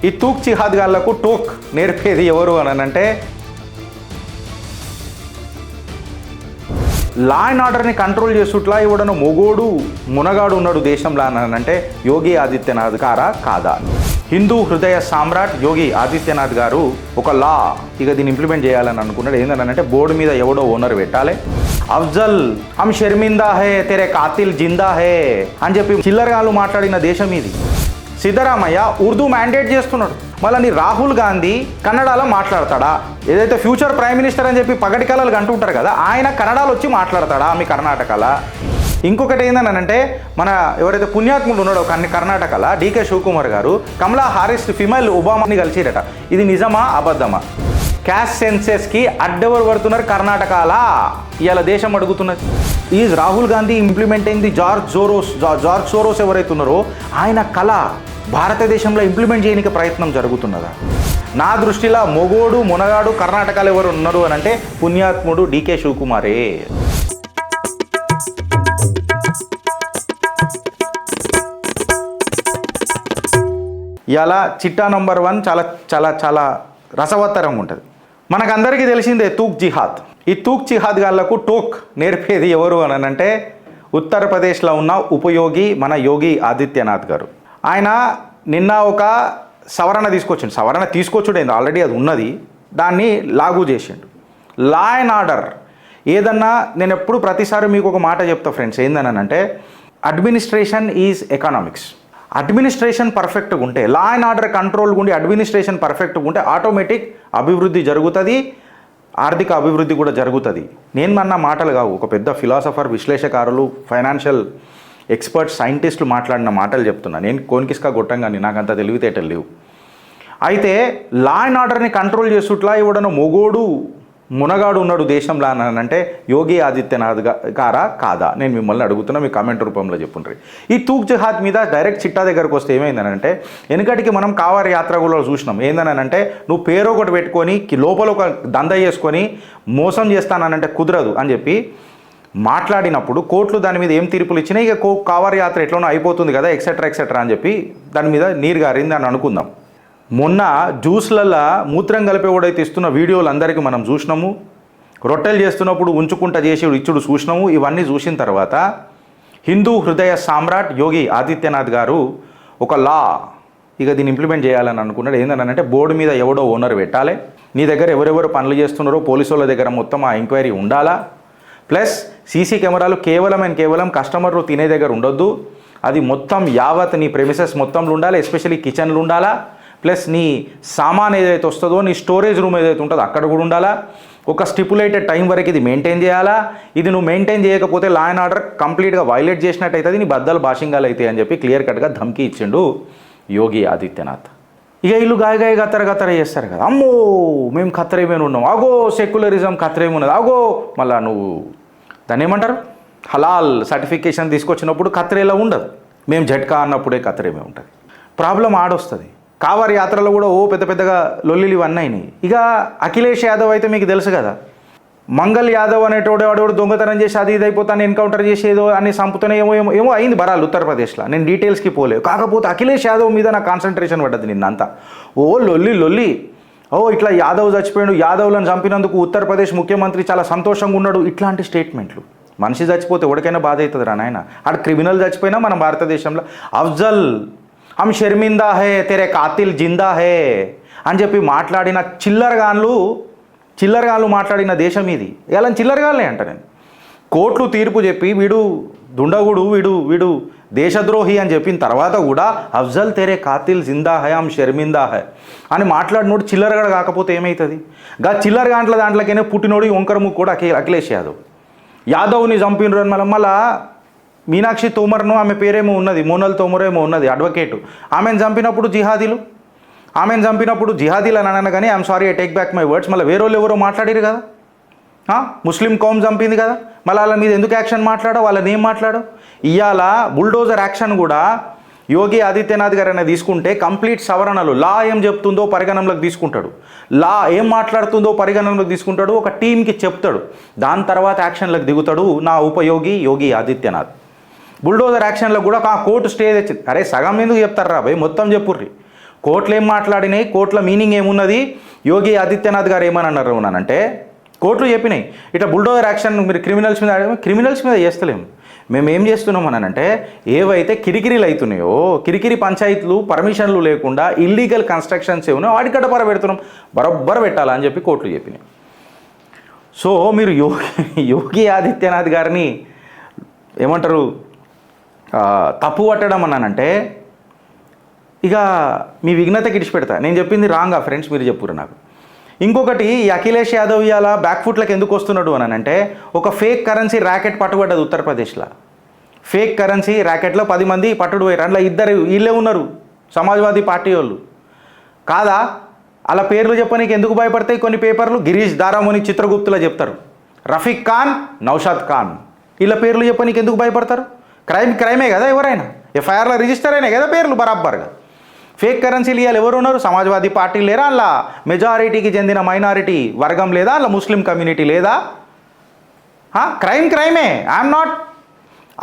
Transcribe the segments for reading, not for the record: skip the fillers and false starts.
ఈ తూక్ జిహాద్ గాళ్లకు టోక్ నేర్పేది ఎవరు అని అంటే లా అండ్ ఆర్డర్ని కంట్రోల్ చేస్తుట్లా ఇవ్వడను మొగోడు మునగాడు ఉన్నాడు దేశంలో అని అంటే యోగి ఆదిత్యనాథ్ గారా కాదా? హిందూ హృదయ సామ్రాట్ యోగి ఆదిత్యనాథ్ గారు ఒక లా ఇక దీన్ని ఇంప్లిమెంట్ చేయాలని అనుకున్నాడు. ఏంటంటే బోర్డు మీద ఎవడో ఓనర్ పెట్టాలి. అఫ్జల్ హమ్ షర్మిందా హే తెరే కాతిల్ జిందా హే అని చెప్పి చిల్లరగాళ్ళు మాట్లాడిన దేశం ఇది. సిద్ధరామయ్య ఉర్దూ మ్యాండేట్ చేస్తున్నాడు. మళ్ళీ రాహుల్ గాంధీ కన్నడలో మాట్లాడతాడా? ఏదైతే ఫ్యూచర్ ప్రైమ్ మినిస్టర్ అని చెప్పి పగటి కళలు అంటుంటారు కదా, ఆయన కన్నడలో వచ్చి మాట్లాడతాడా మీ కర్ణాటకలో? ఇంకొకటి ఏంటంటే మన ఎవరైతే పుణ్యాత్ముడు ఉన్నాడో కర్ణాటకలో డీకే శివకుమార్ గారు కమలా హారిస్ ఫిమేల్ ఒబామాని కలిసిరట. ఇది నిజమా అబద్ధమా? క్యాష్ సెన్సెస్కి అడ్డెవరు పడుతున్నారు కర్ణాటకలా ఇవాళ దేశం అడుగుతున్నది. Is Rahul Gandhi implementing the George Soros ఎవరైతే ఉన్నారో ఆయన కళ భారతదేశంలో ఇంప్లిమెంట్ చేయడానికి ప్రయత్నం జరుగుతున్నదా? నా దృష్టిలో మొగోడు మునగాడు కర్ణాటకలో ఎవరు ఉన్నారు అని అంటే పుణ్యాత్ముడు డీకే శివకుమారే. ఇలా చిట్టా నంబర్ 1 చాలా చాలా చాలా రసవత్తరంగా ఉంటుంది. మనకందరికీ తెలిసిందే తూక్ జిహాద్. ఈ తూక్ జిహాద్ గాళ్లకు టోక్ నేర్పేది ఎవరు అని అంటే ఉత్తరప్రదేశ్లో ఉన్న ఉపయోగి మన యోగి ఆదిత్యనాథ్ గారు. ఆయన నిన్న ఒక సవరణ తీసుకొచ్చుడైంది, ఆల్రెడీ అది ఉన్నది, దాన్ని లాగు చేసిండు. లా అండ్ ఆర్డర్ ఏదన్నా నేను ఎప్పుడు ప్రతిసారి మీకు ఒక మాట చెప్తా ఫ్రెండ్స్, ఏందనంటే అడ్మినిస్ట్రేషన్ ఈజ్ ఎకనామిక్స్. అడ్మినిస్ట్రేషన్ పర్ఫెక్ట్గా ఉంటే, లా అండ్ ఆర్డర్ కంట్రోల్గా ఉండి అడ్మినిస్ట్రేషన్ పర్ఫెక్ట్గా ఉంటే ఆటోమేటిక్ అభివృద్ధి జరుగుతుంది, ఆర్థిక అభివృద్ధి కూడా జరుగుతుంది. నేను అన్న మాటలు కావు, ఒక పెద్ద ఫిలాసఫర్, విశ్లేషకారులు, ఫైనాన్షియల్ ఎక్స్పర్ట్స్, సైంటిస్టులు మాట్లాడిన మాటలు చెప్తున్నా. నేను కోనికిస్కా గొట్టంగాని, నాకు అంత తెలివితేటలు లేవు. అయితే లా అండ్ ఆర్డర్ని కంట్రోల్ చేస్తుట్లా ఇవ్వడను మొగోడు మునగాడు ఉన్నాడు దేశంలో అని అంటే యోగి ఆదిత్యనాథ్ గారా కాదా? నేను మిమ్మల్ని అడుగుతున్నా, మీ కామెంట్ రూపంలో చెప్పుండ్రి. ఈ తూక్ జిహాద్ మీద డైరెక్ట్ చిట్టా దగ్గరకు వస్తే ఏమైందనంటే, వెనుకటికి మనం కావారి యాత్రలో చూసినాం. ఏందనంటే నువ్వు పేరు ఒకటి పెట్టుకొని లోపల ఒక దంద చేసుకొని మోసం చేస్తానంటే కుదరదు అని చెప్పి మాట్లాడినప్పుడు కోర్టులు దాని మీద ఏం తీర్పులు ఇచ్చినా ఇక కావారి యాత్ర ఎట్లనో అయిపోతుంది కదా, ఎక్సెట్రా అని చెప్పి దాని మీద నీరు గారింది అని అనుకుందాం. మొన్న జ్యూస్లల్లో మూత్రం కలిపేవాడైతే ఇస్తున్న వీడియోలు అందరికీ మనం చూసినాము. రొట్టెలు చేస్తున్నప్పుడు ఉంచుకుంటా చేసి ఇచ్చుడు చూసినాము. ఇవన్నీ చూసిన తర్వాత హిందూ హృదయ సామ్రాట్ యోగి ఆదిత్యనాథ్ గారు ఒక లా ఇక దీన్ని ఇంప్లిమెంట్ చేయాలని అనుకున్నాడు. ఏంటంటే బోర్డు మీద ఎవడో ఓనర్ పెట్టాలి, నీ దగ్గర ఎవరెవరు పనులు చేస్తున్నారో పోలీసు వాళ్ళ దగ్గర మొత్తం ఆ ఎంక్వైరీ ఉండాలా, ప్లస్ సీసీ కెమెరాలు కేవలం కస్టమర్లు తినే దగ్గర ఉండొద్దు, అది మొత్తం యావత్ నీ ప్రెమిసెస్ మొత్తంలో ఉండాలి, ఎస్పెషల్లీ కిచెన్లు ఉండాలా, ప్లస్ నీ సామాన్ ఏదైతే వస్తుందో నీ స్టోరేజ్ రూమ్ ఏదైతే ఉంటుందో అక్కడ కూడా ఉండాలా, ఒక స్టిపులేటెడ్ టైం వరకు ఇది మెయింటైన్ చేయాలా, ఇది నువ్వు మెయింటైన్ చేయకపోతే లా అండ్ ఆర్డర్ కంప్లీట్గా వైలేట్ చేసినట్టు అవుతుంది, నీ బద్దలు భాషింగాలు అవుతాయి అని చెప్పి క్లియర్ కట్గా ధమ్కి ఇచ్చిండు యోగి ఆదిత్యనాథ్. ఇక వీళ్ళు గాయ గత్తర చేస్తారు కదా, అమ్మో మేము ఖత్తరేమేమి ఉన్నాం, అగో సెక్యులరిజం ఖత్తరేమున్నది, అగో మళ్ళా నువ్వు దాన్ని ఏమంటారు హలాల్ సర్టిఫికేషన్ తీసుకొచ్చినప్పుడు ఖత్తరేలా ఉండదు, మేము జట్కా అన్నప్పుడే ఖత్తరేమే ఉంటుంది. ప్రాబ్లం ఆడొస్తుంది. కావారి యాత్రలో కూడా పెద్దగా లొల్లిలు ఇవన్నీ అయినాయి. ఇక అఖిలేష్ యాదవ్ అయితే మీకు తెలుసు కదా, మంగల్ యాదవ్ వాడేవాడు దొంగతనం చేసి అది ఇది అయిపోతాను ఎన్కౌంటర్ చేసేదో అన్ని సంపుతూనే ఏమో అయింది బరాలు ఉత్తరప్రదేశ్లో. నేను డీటెయిల్స్కి పోలేవు. కాకపోతే అఖిలేష్ యాదవ్ మీద నా కాన్సన్ట్రేషన్ పడ్డది నిన్నంతా. లొల్లి ఇట్లా యాదవ్ చచ్చిపోయాడు, యాదవ్లను చంపినందుకు ఉత్తరప్రదేశ్ ముఖ్యమంత్రి చాలా సంతోషంగా ఉన్నాడు, ఇట్లాంటి స్టేట్మెంట్లు. మనిషి చచ్చిపోతే ఎవరికైనా బాధ అవుతుంది రా నాయన. ఆడ క్రిమినల్ చచ్చిపోయినా మన భారతదేశంలో అఫ్జల్ హమ్ షర్మిందా హే తెరే కాతిల్ జిందా హే అని చెప్పి మాట్లాడిన చిల్లరగాళ్ళు మాట్లాడిన దేశం ఇది. ఇలా చిల్లరగాళ్ళే అంట నేను. కోర్టులు తీర్పు చెప్పి వీడు దుండగుడు, వీడు దేశద్రోహి అని చెప్పిన తర్వాత కూడా అఫ్జల్ తెరే కాతిల్ జిందా హే హమ్ షర్మిందా హే అని మాట్లాడినోడు చిల్లరగాడు కాకపోతే ఏమవుతుంది? చిల్లరగాంట్ల దాంట్లోకైనా పుట్టినోడు వంకర ముక్కు కూడా అఖిలేష్ యాదవ్ని చంపినరు అని మళ్ళా మీనాక్షి తోమర్ను ఆమె పేరేమో ఉన్నది, మోనల్ తోమర్ ఏమో ఉన్నది, అడ్వకేటు. ఆమెను చంపినప్పుడు జిహాదీలు అని అన్నాను కానీ I'm sorry I take back my words. మళ్ళీ వేరే వాళ్ళు ఎవరో మాట్లాడారు కదా, ముస్లిం కౌమ్ చంపింది కదా, మళ్ళీ వాళ్ళ మీద ఎందుకు యాక్షన్ మాట్లాడో, వాళ్ళని ఏం మాట్లాడో. ఇవాళ బుల్డోజర్ యాక్షన్ కూడా యోగి ఆదిత్యనాథ్ గారు అయినా తీసుకుంటే కంప్లీట్ సవరణలు, లా ఏం చెప్తుందో పరిగణనలోకి తీసుకుంటాడు, లా ఏం మాట్లాడుతుందో పరిగణనలోకి తీసుకుంటాడు, ఒక టీంకి చెప్తాడు, దాని తర్వాత యాక్షన్లకు దిగుతాడు నా ఉపయోగి యోగి ఆదిత్యనాథ్. బుల్డోజర్ యాక్షన్లో కూడా కోర్టు స్టే తెచ్చింది. అరే సగం ఎందుకు చెప్తారు రా భయ్, మొత్తం చెప్పుర్రి. కోర్టులు ఏం మాట్లాడినాయి, కోర్టుల మీనింగ్ ఏమున్నది, యోగి ఆదిత్యనాథ్ గారు ఏమని అన్నారు అన్నానంటే కోర్టులు చెప్పినాయి ఇట్లా బుల్డోజర్ యాక్షన్ మీరు క్రిమినల్స్ మీద చేస్తలేము. మేము ఏం చేస్తున్నాం అనంటే ఏవైతే కిరికిరీలు అవుతున్నాయో, కిరికిరి పంచాయతీలు పర్మిషన్లు లేకుండా ఇల్లీగల్ కన్స్ట్రక్షన్స్ ఏమో వాటి గడపర పెడుతున్నాం, బరబ్బర పెట్టాలా అని చెప్పి కోర్టులు చెప్పినాయి. సో మీరు యోగి ఆదిత్యనాథ్ గారిని ఏమంటారు తప్పు పట్టడం అన్నానంటే ఇక మీ విఘ్నతకి ఇడిచిపెడతా. నేను చెప్పింది రాంగా ఫ్రెండ్స్, మీరు చెప్పురు నాకు. ఇంకొకటి ఈ అఖిలేష్ యాదవ్ ఇవాళ బ్యాక్ ఫుట్లకు ఎందుకు వస్తున్నాడు అనంటే ఒక ఫేక్ కరెన్సీ ర్యాకెట్ పట్టుబడ్డది ఉత్తరప్రదేశ్లో. ఫేక్ కరెన్సీ ర్యాకెట్లో 10 మంది పట్టుడు పోయారు. అందులో 2 వీళ్ళే ఉన్నారు సమాజ్వాదీ పార్టీ వాళ్ళు కాదా. అలా పేర్లు చెప్పనీకి ఎందుకు భయపడతాయి కొన్ని పేపర్లు? గిరీష్ దారాముని చిత్రగుప్తులా చెప్తారు, రఫీక్ ఖాన్, నౌషాద్ ఖాన్, వీళ్ళ పేర్లు చెప్పనీకి ఎందుకు భయపడతారు? క్రైమే కదా, ఎవరైనా ఎఫ్ఐఆర్లో రిజిస్టర్ అయినాయి కదా పేర్లు బరాబర్గా. ఫేక్ కరెన్సీలు ఇవాళ ఎవరు ఉన్నారు? సమాజ్వాదీ పార్టీ లేరా? అలా మెజారిటీకి చెందిన మైనారిటీ వర్గం లేదా? అలా ముస్లిం కమ్యూనిటీ లేదా? క్రైమే. I'm not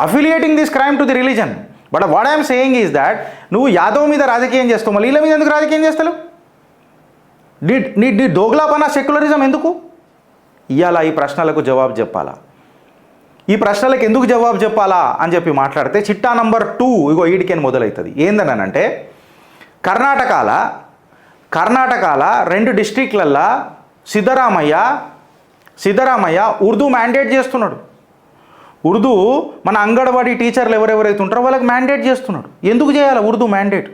affiliating this crime to the religion, but what I'm saying is that నువ్వు యాదవ్ మీద రాజకీయం చేస్తావు, మళ్ళీ వీళ్ళ మీద ఎందుకు రాజకీయం చేస్తావు? నీ దోగ్లాపన సెక్యులరిజం ఎందుకు? ఇవాళ ఈ ప్రశ్నలకు జవాబు చెప్పాలా? ఈ ప్రశ్నలకు ఎందుకు జవాబు చెప్పాలా అని చెప్పి మాట్లాడితే చిట్టా నంబర్ 2 ఇగో ఈడికేని మొదలవుతుంది. ఏందనంటే కర్ణాటకాల 2 డిస్ట్రిక్ట్లల్లో సిద్ధరామయ్య ఉర్దూ మ్యాండేట్ చేస్తున్నాడు. ఉర్దూ మన అంగన్వాడీ టీచర్లు ఎవరెవరైతే ఉంటారో వాళ్ళకి మ్యాండేట్ చేస్తున్నాడు. ఎందుకు చేయాలి ఉర్దూ మ్యాండేట్?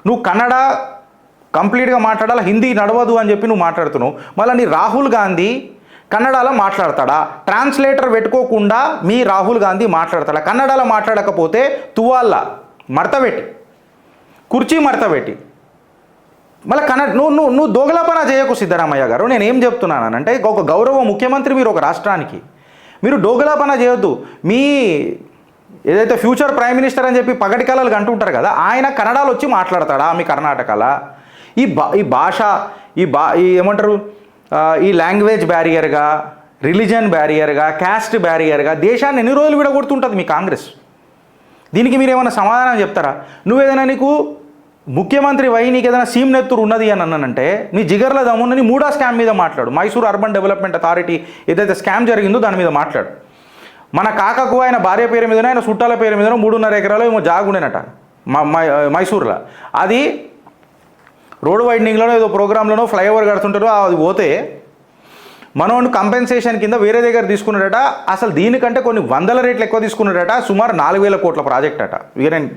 నువ్వు కన్నడ కంప్లీట్గా మాట్లాడాలి, హిందీ నడవదు అని చెప్పి నువ్వు మాట్లాడుతున్నావు. మళ్ళీ నీ రాహుల్ గాంధీ కన్నడలో మాట్లాడతాడా? ట్రాన్స్లేటర్ పెట్టుకోకుండా మీ రాహుల్ గాంధీ మాట్లాడతాడా? కన్నడలో మాట్లాడకపోతే తువాళ్ళ మడతపెట్టి, కుర్చీ మడతపెట్టి మళ్ళీ నువ్వు దోగలాపన చేయకు సిద్ధరామయ్య గారు. నేను ఏం చెప్తున్నానంటే ఒక గౌరవ ముఖ్యమంత్రి మీరు ఒక రాష్ట్రానికి, మీరు డోగలాపన చేయొద్దు. మీ ఏదైతే ఫ్యూచర్ ప్రైమ్ మినిస్టర్ అని చెప్పి పగటి కళలు అంటుంటారు కదా, ఆయన కన్నడలో వచ్చి మాట్లాడతాడా మీ కర్ణాటకలో? ఈ భాష ఈ ఏమంటారు ఈ లాంగ్వేజ్ బ్యారియర్గా, రిలీజన్ బ్యారియర్గా, క్యాస్ట్ బ్యారియర్గా దేశాన్ని ఎన్ని రోజులు విడగొడుతుంటుంది మీ కాంగ్రెస్. దీనికి మీరు ఏమైనా సమాధానం చెప్తారా? నువ్వేదైనా నీకు ముఖ్యమంత్రి వై నీకు ఏదైనా సీమ్ నెత్తురు ఉన్నది అని అన్నానంటే నీ జిగర్ల దమ్ముని 3వ స్కామ్ మీద మాట్లాడు. మైసూర్ అర్బన్ డెవలప్మెంట్ అథారిటీ ఏదైతే స్కామ్ జరిగిందో దాని మీద మాట్లాడు. మన కాకకు ఆయన భార్య పేరు మీదనో ఆయన చుట్టాల పేరు మీదనో 3.5 ఎకరాలు ఏమో జాగుండేనట మైసూర్లో. అది రోడ్ వైడనింగ్లోనో ఏదో ప్రోగ్రాంలోనో ఫ్లైఓవర్ కడుతుంటారో అది పోతే మనోడు కంపెన్సేషన్ కింద వేరే దగ్గర తీసుకున్నాడట. అసలు దీనికంటే కొన్ని 100 రెట్లు ఎక్కువ తీసుకున్నాడట. సుమారు 4,000 కోట్ల ప్రాజెక్ట్ అట. నేను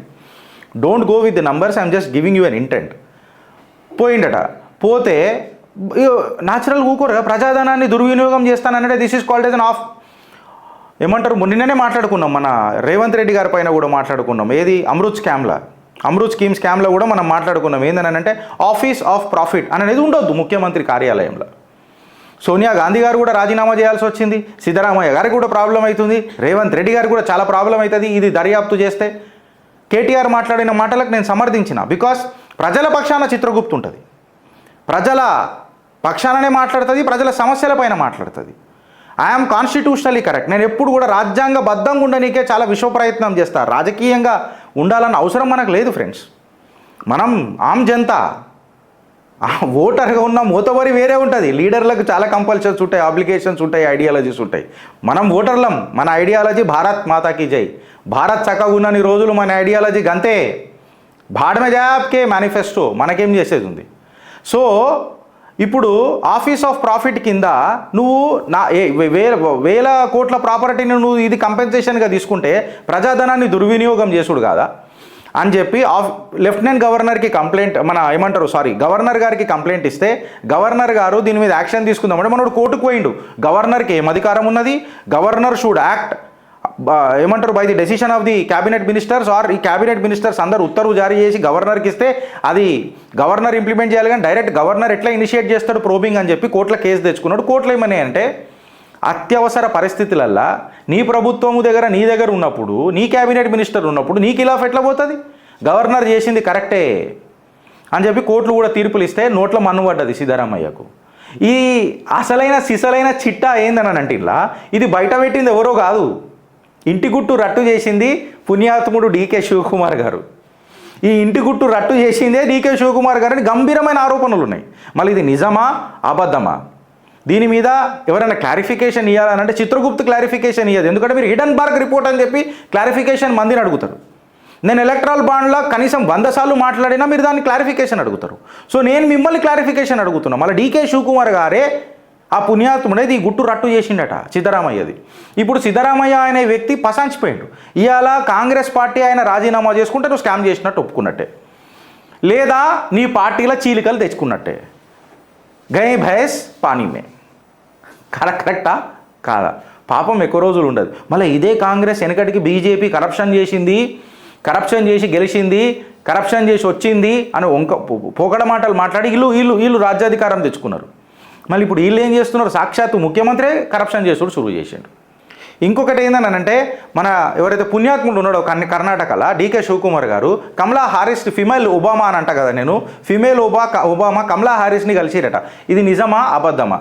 don't go with the numbers, I'm just giving you an intent. పోయిండట. పోతే న్యాచురల్ ఊకోరుగా ప్రజాధనాన్ని దుర్వినియోగం చేస్తానంటే this is called as an of ఏమంటారు. నిన్ననే మాట్లాడుకున్నాం, మన రేవంత్ రెడ్డి గారి పైన కూడా మాట్లాడుకున్నాం. ఏది అమృత్ స్కీమ్లో కూడా మనం మాట్లాడుకున్నాం. ఏంటంటే ఆఫీస్ ఆఫ్ ప్రాఫిట్ అనేది ఉండొద్దు ముఖ్యమంత్రి కార్యాలయంలో. సోనియా గాంధీ గారు కూడా రాజీనామా చేయాల్సి వచ్చింది. సిద్ధరామయ్య గారికి కూడా ప్రాబ్లం అవుతుంది. రేవంత్ రెడ్డి గారికి కూడా చాలా ప్రాబ్లం అవుతుంది ఇది దర్యాప్తు చేస్తే. కేటీఆర్ మాట్లాడిన మాటలకు నేను సమర్థించిన. బికాస్ ప్రజల పక్షాన చిత్రగుప్తు ఉంటుంది, ప్రజల పక్షాననే మాట్లాడుతుంది, ప్రజల సమస్యల పైన మాట్లాడుతుంది. I'm constitutionally correct. నేను ఎప్పుడు కూడా రాజ్యాంగబద్ధంగా ఉండనీకే చాలా విశ్వ ప్రయత్నం చేస్తాను. రాజకీయంగా ఉండాలన్న అవసరం మనకు లేదు ఫ్రెండ్స్. మనం ఆమ్ జనతా ఓటర్గా ఉన్న మోతవరి వేరే ఉంటుంది. లీడర్లకు చాలా కంపల్షన్స్ ఉంటాయి, అప్లికేషన్స్ ఉంటాయి, ఐడియాలజీస్ ఉంటాయి. మనం ఓటర్లం, మన ఐడియాలజీ భారత్ మాతాకి జై. భారత్ చక్కగా ఉన్నన్ని రోజులు మన ఐడియాలజీ గంతే. భాడమే జాబ్కే మేనిఫెస్టో మనకేం చేసేది ఉంది. సో ఇప్పుడు ఆఫీస్ ఆఫ్ ప్రాఫిట్ కింద నువ్వు వేల కోట్ల ప్రాపర్టీని నువ్వు ఇది కంపెన్సేషన్గా తీసుకుంటే ప్రజాధనాన్ని దుర్వినియోగం చేసుడు కాదా అని చెప్పి లెఫ్టినెంట్ గవర్నర్కి కంప్లైంట్ గవర్నర్ గారికి కంప్లైంట్ ఇస్తే గవర్నర్ గారు దీని మీద యాక్షన్ తీసుకుందామంటే మనోడు కోర్టుకు పోయిండు. గవర్నర్కి ఏం అధికారం ఉన్నది? Governor should act by the decision of the cabinet ministers or ఈ క్యాబినెట్ మినిస్టర్స్ అందరూ ఉత్తర్వు జారీ చేసి గవర్నర్కి ఇస్తే అది గవర్నర్ ఇంప్లిమెంట్ చేయాలి. కానీ డైరెక్ట్ గవర్నర్ ఎట్లా ఇనిషియేట్ చేస్తాడు ప్రోబింగ్ అని చెప్పి కోర్టులో కేసు తెచ్చుకున్నాడు. కోర్టులో ఏమని అంటే అత్యవసర పరిస్థితులల్లో నీ ప్రభుత్వము దగ్గర నీ దగ్గర ఉన్నప్పుడు, నీ క్యాబినెట్ మినిస్టర్ ఉన్నప్పుడు నీకు ఖిలాఫ్ ఎట్లా పోతుంది? గవర్నర్ చేసింది కరెక్టే అని చెప్పి కోర్టులు కూడా తీర్పులు ఇస్తే నోట్ల మన్ను పడ్డది సిద్ధరామయ్యకు. ఈ సిసలైన చిట్టా ఏందనంటే ఇలా ఇది బయట పెట్టింది ఎవరో కాదు, ఇంటి గుట్టు రట్టు చేసింది పుణ్యాత్ముడు డీకే శివకుమార్ గారు. ఈ ఇంటి గుట్టు రట్టు చేసిందే డీకే శివకుమార్ గారిని గంభీరమైన ఆరోపణలు ఉన్నాయి. మళ్ళీ ఇది నిజమా అబద్ధమా దీని మీద ఎవరైనా క్లారిఫికేషన్ ఇవ్వాలనంటే చిత్రగుప్తు క్లారిఫికేషన్ ఇవ్వదు. ఎందుకంటే మీరు హిడెన్బర్గ్ రిపోర్ట్ అని చెప్పి క్లారిఫికేషన్ మందిని అడుగుతారు. నేను ఎలక్ట్రల్ బాండ్లో కనీసం 100 సార్లు మాట్లాడినా మీరు దాన్ని క్లారిఫికేషన్ అడుగుతారు. సో నేను మిమ్మల్ని క్లారిఫికేషన్ అడుగుతున్నా. మళ్ళీ డీకే శివకుమార్ గారే ఆ పుణ్యాత్ముడేది ఈ గుట్టు రట్టు చేసిండట సిద్ధరామయ్యది. ఇప్పుడు సిద్ధరామయ్య అనే వ్యక్తి పసాంచిపోయిండు. ఇవాళ కాంగ్రెస్ పార్టీ ఆయన రాజీనామా చేసుకుంటే నువ్వు స్కామ్ చేసినట్టు ఒప్పుకున్నట్టే, లేదా నీ పార్టీలో చీలికలు తెచ్చుకున్నట్టే. గయ్ భయస్ పానీమే కరెక్టా కాదా? పాపం ఎక్కువ రోజులు ఉండదు. మళ్ళీ ఇదే కాంగ్రెస్ వెనకటికి బీజేపీ కరప్షన్ చేసి గెలిచింది, కరప్షన్ చేసి వచ్చింది అని పొగడ మాటలు మాట్లాడి వీళ్ళు రాజ్యాధికారం తెచ్చుకున్నారు. మళ్ళీ ఇప్పుడు వీళ్ళు ఏం చేస్తున్నారు? సాక్షాత్తు ముఖ్యమంత్రి కరప్షన్ చేసుడు షురూ చేసిండు. ఇంకొకటి ఏంటనంటే మన ఎవరైతే పుణ్యాత్ముడు ఉన్నాడో కర్ణాటకలో డీకే శివకుమార్ గారు కమలా హారిస్ ఫిమేల్ ఒబామా అని అంట కదా, నేను ఫిమేల్ ఒబామా కమలా హారిస్ని కలిసిరట. ఇది నిజమా అబద్ధమా?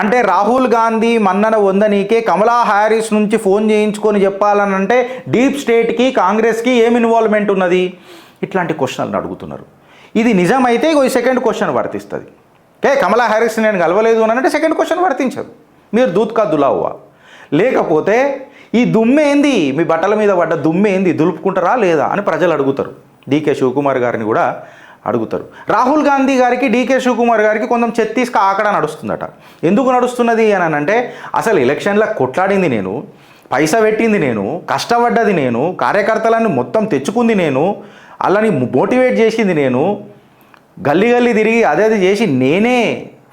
అంటే రాహుల్ గాంధీ మన్నన వందనీకే కమలా హారిస్ నుంచి ఫోన్ చేయించుకొని చెప్పాలనంటే డీప్ స్టేట్కి కాంగ్రెస్కి ఏం ఇన్వాల్వ్మెంట్ ఉన్నది? ఇట్లాంటి క్వశ్చన్లు అడుగుతున్నారు. ఇది నిజమైతే ఈ సెకండ్ క్వశ్చన్ వర్తిస్తుంది. కమలా హారిస్ నేను కలవలేదు అని అంటే సెకండ్ క్వశ్చన్ వర్తించదు. మీరు దూత్ కా దులావా. లేకపోతే ఈ దుమ్మేంది, మీ బట్టల మీద పడ్డ దుమ్మేంది, దులుపుకుంటారా లేదా అని ప్రజలు అడుగుతారు. డీకే శివకుమార్ గారిని కూడా అడుగుతారు. రాహుల్ గాంధీ గారికి డీకే శివకుమార్ గారికి కొంచెం చెత్తీస్క ఆకడ నడుస్తుందట. ఎందుకు నడుస్తున్నది అని అంటే అసలు ఎలక్షన్లో కొట్లాడింది నేను, పైసా పెట్టింది నేను, కష్టపడ్డది నేను, కార్యకర్తలను మొత్తం తెచ్చుకుంది నేను, అలాని మోటివేట్ చేసింది నేను, గల్లీ తిరిగి అదే చేసి నేనే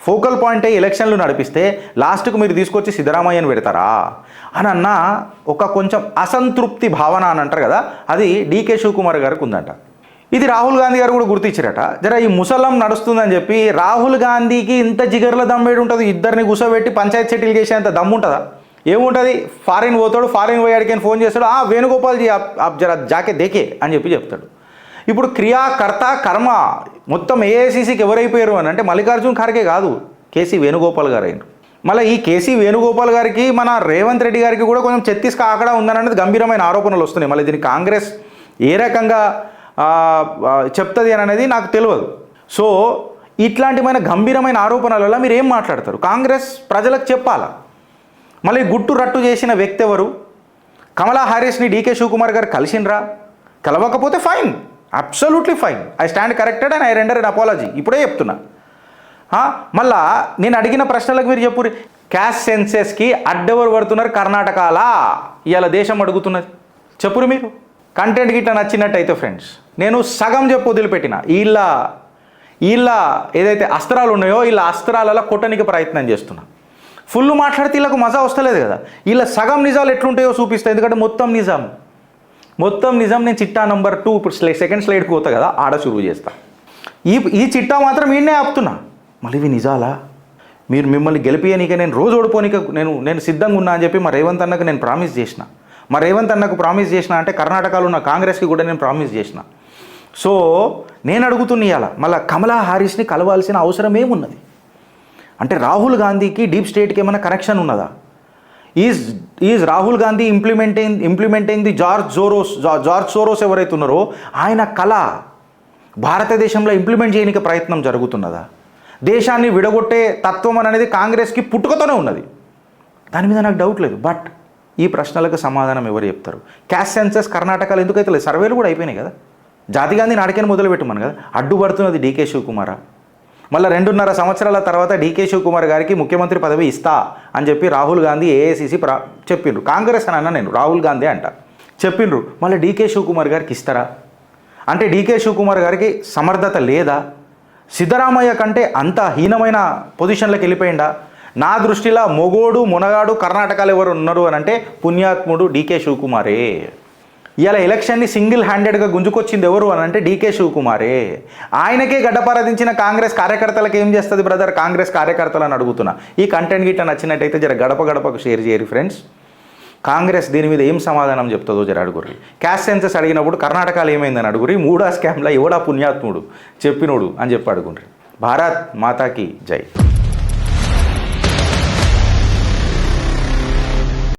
ఫోకల్ పాయింట్ అయ్యి ఎలక్షన్లు నడిపిస్తే లాస్ట్కు మీరు తీసుకొచ్చి సిద్ధరామయ్యను పెడతారా అని అన్న ఒక కొంచెం అసంతృప్తి భావన అని అంటారు కదా, అది డీకే శివకుమార్ గారికి ఉందంట. ఇది రాహుల్ గాంధీ గారు కూడా గుర్తించారట. జర ఈ ముసలం నడుస్తుందని చెప్పి రాహుల్ గాంధీకి ఇంత జిగర్ల దమ్మేడు ఉంటుంది, ఇద్దరిని కూర్చోబెట్టి పంచాయత్ సెటిల్ చేసేంత దమ్ము ఉంటుందా? ఏముంటుంది? ఫారిన్ పోతాడు, ఫారిన్ పోయాడికైనా ఫోన్ చేస్తాడు, వేణుగోపాల్జీ జర జాకే దేకే అని చెప్తాడు. ఇప్పుడు క్రియాకర్త కర్మ మొత్తం ఏఐసీసీకి ఎవరైపోయారు అని అంటే మల్లికార్జున్ ఖార్గే కాదు, కేసీ వేణుగోపాల్ గారు అయినారు. మళ్ళీ ఈ కేసీ వేణుగోపాల్ గారికి మన రేవంత్ రెడ్డి గారికి కూడా కొంచెం చెత్తీస్క ఆకడా ఉందనేది గంభీరమైన ఆరోపణలు వస్తున్నాయి. మళ్ళీ దీనికి కాంగ్రెస్ ఏ రకంగా చెప్తుంది అని అనేది నాకు తెలియదు. సో ఇట్లాంటిమైన గంభీరమైన ఆరోపణలలో మీరు ఏం మాట్లాడతారు? కాంగ్రెస్ ప్రజలకు చెప్పాలా. మళ్ళీ గుట్టు రట్టు చేసిన వ్యక్తి ఎవరు? కమలా హారిస్ని డీకే శివకుమార్ గారు కలిసినరా? కలవకపోతే fine, absolutely fine, I stand corrected and I render an apology. ఇప్పుడే చెప్తున్నా. మళ్ళా నేను అడిగిన ప్రశ్నలకు మీరు చెప్పుర్రి. క్యాస్ట్ సెన్సెస్కి అడ్డెవరు పడుతున్నారు కర్ణాటకలా ఇవాళ దేశం అడుగుతున్నది? చెప్పురు మీరు. కంటెంట్ గిట్లా నచ్చినట్టయితే ఫ్రెండ్స్ నేను సగం చెప్పు వదిలిపెట్టిన వీళ్ళ ఏదైతే అస్త్రాలు ఉన్నాయో వీళ్ళ అస్త్రాలలో కొట్టనికి ప్రయత్నం చేస్తున్నా. ఫుల్ మాట్లాడితే వీళ్ళకు మజా వస్తలేదు కదా. వీళ్ళ సగం నిజాలు ఎట్లుంటాయో చూపిస్తాయి. ఎందుకంటే మొత్తం నిజం నేను చిట్టా నెంబర్ 2 ఇప్పుడు సెకండ్ స్లైడ్కి పోతా కదా, ఆడ షురువు చేస్తా. ఈ చిట్టా మాత్రం ఈయనే ఆపుతున్నా. మళ్ళీ ఇవి నిజాలా? మిమ్మల్ని గెలిపియనీక నేను రోజు ఓడిపోనిక నేను సిద్ధంగా ఉన్నా అని చెప్పి మా రేవంత్ అన్నకు నేను ప్రామిస్ చేసిన. మా రేవంత్ అన్నకు ప్రామిస్ చేసిన అంటే కర్ణాటకలో ఉన్న కాంగ్రెస్కి కూడా నేను ప్రామిస్ చేసిన. సో నేను అడుగుతున్న ఇవాళ మళ్ళీ కమలా హారిస్ని కలవాల్సిన అవసరం ఏమున్నది? అంటే రాహుల్ గాంధీకి డీప్ స్టేట్కి ఏమైనా కనెక్షన్ ఉన్నదా? Is Rahul Gandhi implementing the George Soros ఎవరైతే ఉన్నారో ఆయన కళ భారతదేశంలో ఇంప్లిమెంట్ చేయడానికి ప్రయత్నం జరుగుతున్నదా? దేశాన్ని విడగొట్టే తత్వం అనేది కాంగ్రెస్కి పుట్టుకతోనే ఉన్నది. దాని మీద నాకు డౌట్ లేదు. బట్ ఈ ప్రశ్నలకు సమాధానం ఎవరు చెప్తారు? క్యాస్ట్ సెన్సెస్ కర్ణాటకలో ఎందుకైతే లేదు? సర్వేలు కూడా అయిపోయినాయి కదా. జాతి గాంధీ నాటికని మొదలుపెట్టమని కదా. అడ్డుపడుతున్నది డీకే శివకుమారా? మళ్ళీ 2.5 సంవత్సరాల తర్వాత డీకే శివకుమార్ గారికి ముఖ్యమంత్రి పదవి ఇస్తా అని చెప్పి రాహుల్ గాంధీ ఏఐసీసీ చెప్పిండ్రు. కాంగ్రెస్ అని అన్నా నేను, రాహుల్ గాంధీ అంట చెప్పిండ్రు. మళ్ళీ డీకే శివకుమార్ గారికి ఇస్తారా? అంటే డీకే శివకుమార్ గారికి సమర్థత లేదా? సిద్ధరామయ్య కంటే అంత హీనమైన పొజిషన్లోకి వెళ్ళిపోయిందా? నా దృష్టిలో మొగోడు మునగాడు కర్ణాటకలో ఎవరు ఉన్నారు అని అంటే పుణ్యాత్ముడు డీకే శివకుమారే. ఇలా ఎలక్షన్ని సింగిల్ హ్యాండెడ్గా గుంజుకొచ్చింది ఎవరు అని అంటే డీకే శివకుమారే. ఆయనకే గడ్డపారదించిన కాంగ్రెస్ కార్యకర్తలకు ఏం చేస్తుంది బ్రదర్? కాంగ్రెస్ కార్యకర్తలను అడుగుతున్నా. ఈ కంటెంట్ గిట్ట నచ్చినట్టయితే జర గడపకు షేర్ చేయరు ఫ్రెండ్స్. కాంగ్రెస్ దీని మీద ఏం సమాధానం చెప్తుందో జర అడుగుర్రి. క్యాస్ట్ సెన్సెస్ అడిగినప్పుడు కర్ణాటకలో ఏమైందని అడుగురి. 3 స్కామ్లో ఎవడా పుణ్యాత్ముడు చెప్పినోడు అని చెప్పి అడుగుండ్రి. భారత్ మాతాకి జై.